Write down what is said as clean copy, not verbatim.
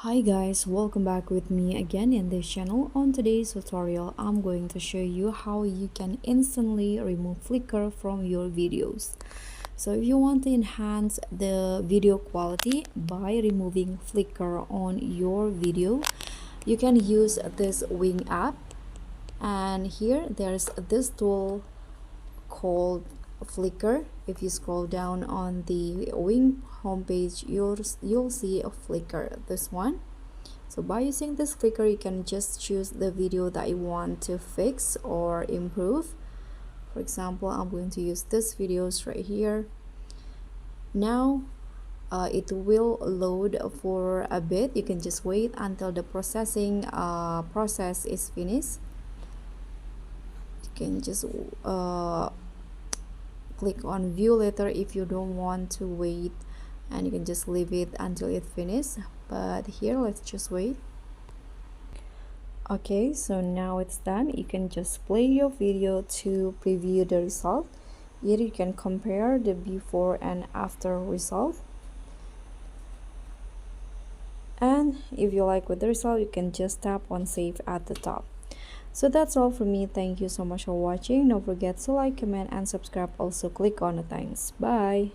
Hi guys, welcome back with me again in this channel. On today's tutorial, I'm going to show you how you can instantly remove flicker from your videos. So if you want to enhance the video quality by removing flicker on your video, you can use this Wing app. And here there's this tool called flicker. If you scroll down on the Wing homepage, you'll see a flicker, this one. So by using this flicker, you can just choose the video that you want to fix or improve. For example, I'm going to use this videos right here. Now it will load for a bit. You can just wait until the processing process is finished. You can just click on view later if you don't want to wait, and you can just leave it until it finishes. But here, let's just wait. Okay, so now it's done. You can just play your video to preview the result. Here you can compare the before and after result, and if you like with the result, you can just tap on save at the top. So that's all for me. Thank you so much for watching. Don't forget to like, comment, and subscribe. Also click on the thanks. Bye.